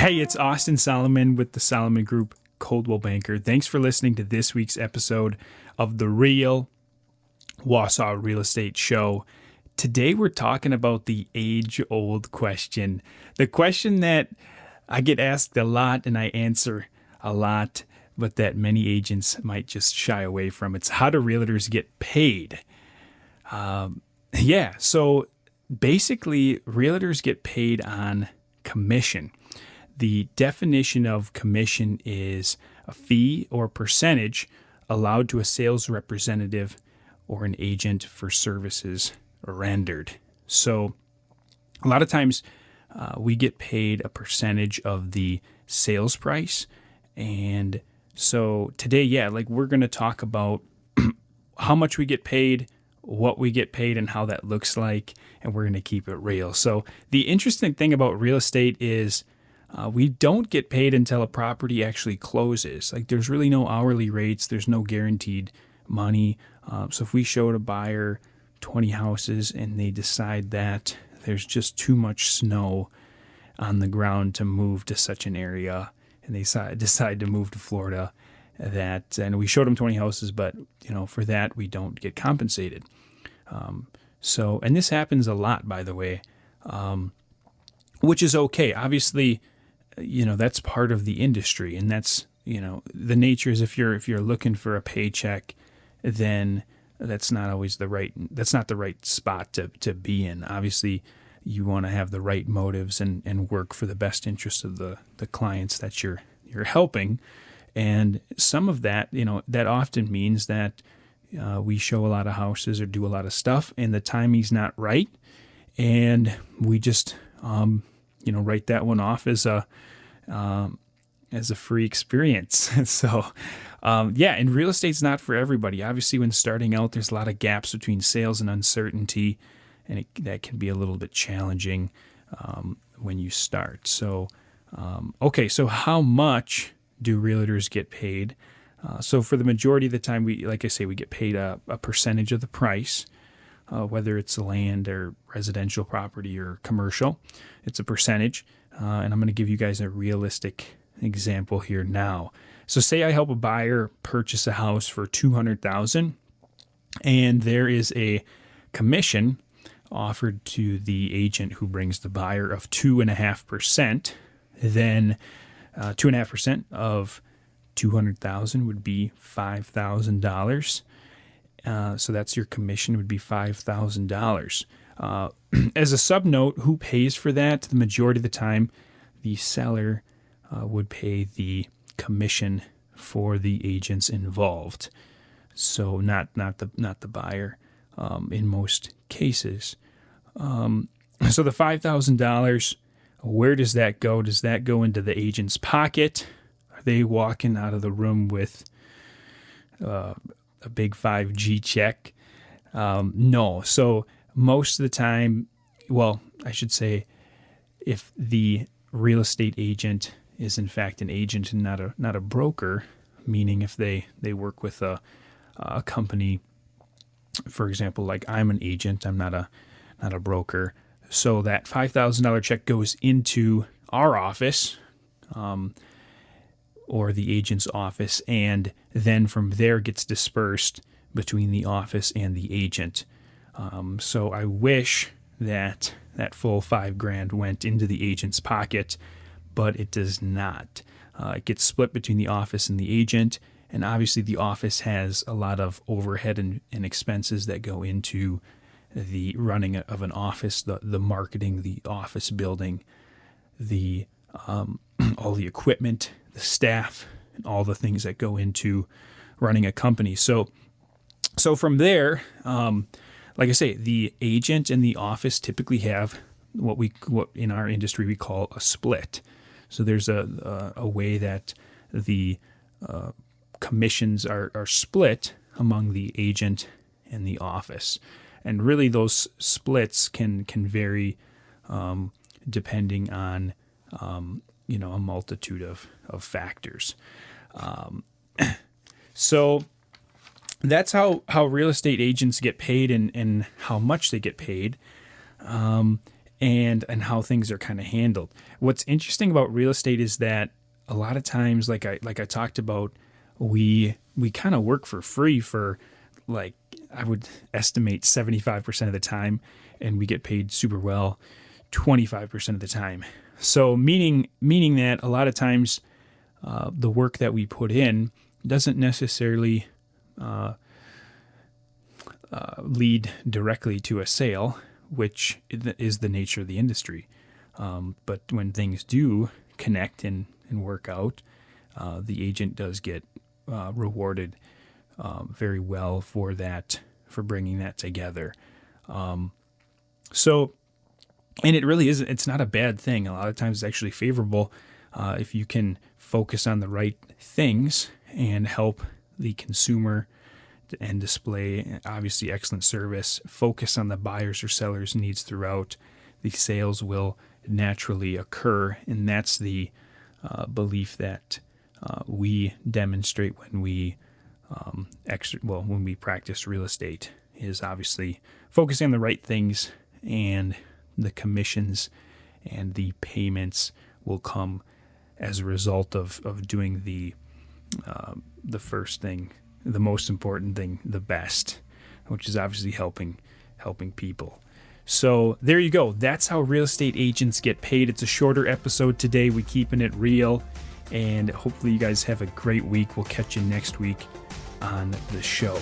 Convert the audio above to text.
Hey, it's Austin Solomon with the Solomon Group Coldwell Banker. Thanks for listening to this week's episode of the Real Wausau Real Estate Show. Today we're talking about the age-old question, the question that I get asked a lot and I answer a lot, but that many agents might just shy away from. It's how do realtors get paid? So basically realtors get paid on commission. The definition of commission is a fee or percentage allowed to a sales representative or an agent for services rendered. So a lot of times we get paid a percentage of the sales price. And so today, we're going to talk about how much we get paid, what we get paid, and how that looks like. And we're going to keep it real. So the interesting thing about real estate is we don't get paid until a property actually closes. Like there's really no hourly rates. There's no guaranteed money. So if we showed a buyer 20 houses and they decide that there's just too much snow on the ground to move to such an area, and they decide to move to Florida, and we showed them 20 houses, but for that we don't get compensated. And this happens a lot, by the way, which is okay. Obviously, that's part of the industry, and that's, the nature is if you're looking for a paycheck, then that's not the right spot to be in. Obviously, you want to have the right motives and work for the best interest of the clients that you're helping. And some of that, that often means that we show a lot of houses or do a lot of stuff and the timing's not right. And we just, write that one off as a free experience. So, and real estate's not for everybody. Obviously, when starting out, there's a lot of gaps between sales and uncertainty, and that can be a little bit challenging when you start. So, so how much do realtors get paid? So for the majority of the time, we get paid a percentage of the price, whether it's land or residential property or commercial. It's a percentage, and I'm going to give you guys a realistic example here now. So say I help a buyer purchase a house for $200,000, and there is a commission offered to the agent who brings the buyer of 2.5%. Then 2.5% of $200,000 would be $5,000. So that's your commission would be $5,000. As a sub note, who pays for that? The majority of the time, the seller would pay the commission for the agents involved. So not the buyer in most cases. So the $5,000, where does that go? Does that go into the agent's pocket? Are they walking out of the room with a big 5G check? No. So most of the time, I should say, if the real estate agent is in fact an agent and not a broker, meaning if they work with a company, for example, like I'm an agent, I'm not a broker. So that $5,000 check goes into our office, or the agent's office, and then from there gets dispersed between the office and the agent. So I wish that full $5,000 went into the agent's pocket, but it does not. It gets split between the office and the agent, and obviously the office has a lot of overhead and expenses that go into the running of an office, the marketing, the office building, the all the equipment, the staff, and all the things that go into running a company. So from there, like I say, the agent and the office typically have what in our industry we call a split. So there's a way that the commissions are split among the agent and the office. And really those splits can vary depending on a multitude of factors. So that's how real estate agents get paid and how much they get paid. and how things are kind of handled. What's interesting about real estate is that a lot of times, like I talked about, we kind of work for free for, like, I would estimate 75% of the time, and we get paid super well 25% of the time. So meaning that a lot of times the work that we put in doesn't necessarily lead directly to a sale, which is the nature of the industry. But when things do connect and work out, the agent does get rewarded very well for that, for bringing that together. So, and it really is, it's not a bad thing. A lot of times it's actually favorable if you can focus on the right things and help the consumer and display, obviously, excellent service, focus on the buyers or sellers' needs throughout. The sales will naturally occur, and that's the belief that we demonstrate when we when we practice real estate, is obviously focusing on the right things, and the commissions and the payments will come as a result of doing the first thing, the most important thing, the best, which is obviously helping people. So there you go. That's how real estate agents get paid. It's a shorter episode today. We're keeping it real, and hopefully you guys have a great week. We'll catch you next week on the show.